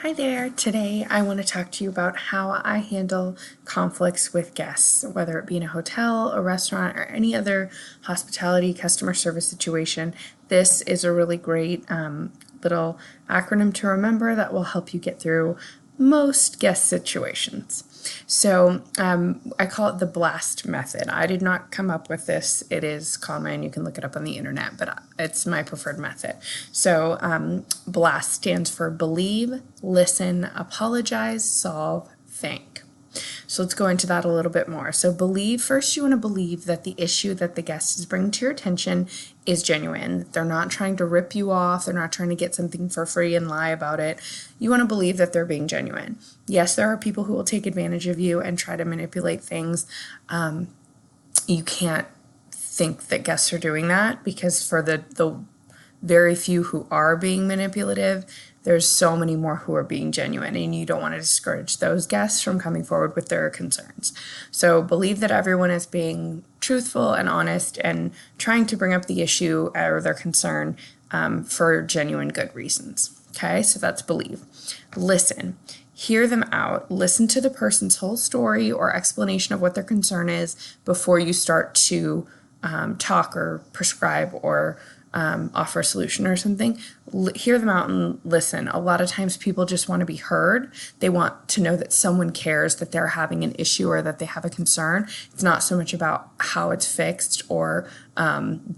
Hi there. Today I want to talk to you about how I handle conflicts with guests, whether it be in a hotel, a restaurant, or any other hospitality customer service situation. This is a really great little acronym to remember that will help you get through most guest situations. So I call it the BLAST method. I did not come up with this. It is common. You can look it up on the internet, but it's my preferred method. So BLAST stands for believe, listen, apologize, solve, thank. So let's go into that a little bit more. So believe, first you want to believe that the issue that the guest is bringing to your attention is genuine. They're not trying to rip you off. They're not trying to get something for free and lie about it. You want to believe that they're being genuine. Yes, there are people who will take advantage of you and try to manipulate things. You can't think that guests are doing that because for the very few who are being manipulative, there's so many more who are being genuine, and you don't want to discourage those guests from coming forward with their concerns. So believe that everyone is being truthful and honest and trying to bring up the issue or their concern for genuine good reasons. Okay, so that's believe. Listen. Hear them out. Listen to the person's whole story or explanation of what their concern is before you start to talk or prescribe or offer a solution or something. Hear them out and listen. A lot of times people just want to be heard. They want to know that someone cares that they're having an issue or that they have a concern. It's not so much about how it's fixed or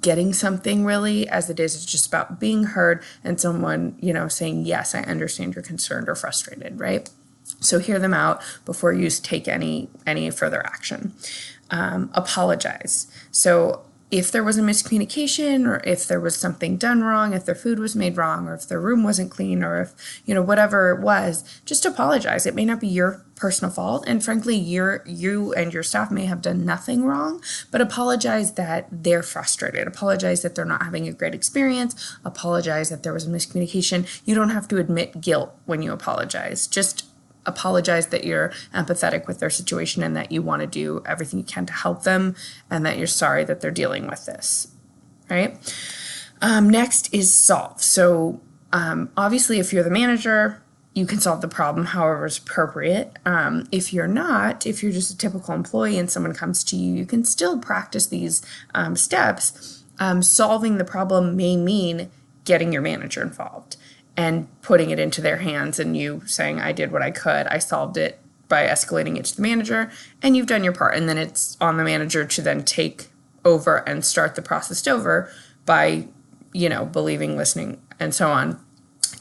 getting something really as it is. It's just about being heard and someone, saying, yes, I understand you're concerned or frustrated, right? So hear them out before you take any further action. Apologize. So if there was a miscommunication or if there was something done wrong, if their food was made wrong or if their room wasn't clean or if, whatever it was, just apologize. It may not be your personal fault. And frankly, you and your staff may have done nothing wrong, but apologize that they're frustrated. Apologize that they're not having a great experience. Apologize that there was a miscommunication. You don't have to admit guilt when you apologize. Just apologize that you're empathetic with their situation and that you want to do everything you can to help them and that you're sorry that they're dealing with this, right? Next is solve. So obviously if you're the manager, you can solve the problem however is appropriate. If you're not, if you're just a typical employee and someone comes to you, you can still practice these steps. Solving the problem may mean getting your manager involved and putting it into their hands and you saying, I did what I could. I solved it by escalating it to the manager and you've done your part. And then it's on the manager to then take over and start the process over by, believing, listening, and so on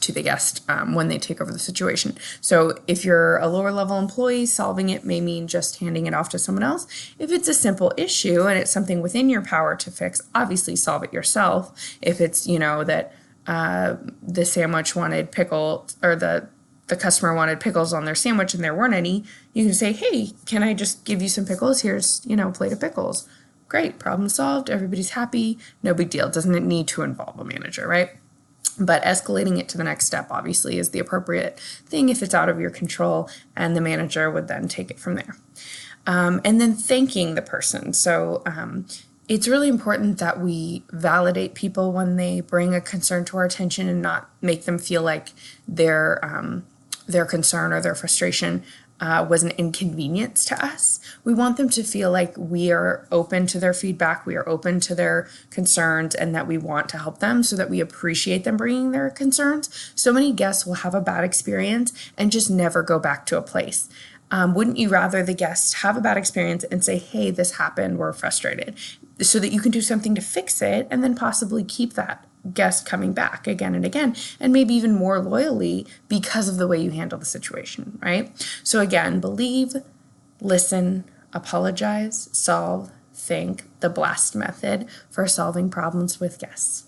to the guest when they take over the situation. So if you're a lower level employee, solving it may mean just handing it off to someone else. If it's a simple issue and it's something within your power to fix, obviously solve it yourself. If it's, that the sandwich wanted pickle or the customer wanted pickles on their sandwich and there weren't any, you can say, hey, can I just give you some pickles? Here's, a plate of pickles. Great, problem solved. Everybody's happy. No big deal. Doesn't need to involve a manager, right? But escalating it to the next step obviously is the appropriate thing if it's out of your control, and the manager would then take it from there. And then thanking the person. So it's really important that we validate people when they bring a concern to our attention and not make them feel like their concern or their frustration was an inconvenience to us. We want them to feel like we are open to their feedback, we are open to their concerns, and that we want to help them so that we appreciate them bringing their concerns. So many guests will have a bad experience and just never go back to a place. Wouldn't you rather the guest have a bad experience and say, hey, this happened, we're frustrated, so that you can do something to fix it and then possibly keep that guest coming back again and again, and maybe even more loyally because of the way you handle the situation, right? So again, believe, listen, apologize, solve, think, the BLAST method for solving problems with guests.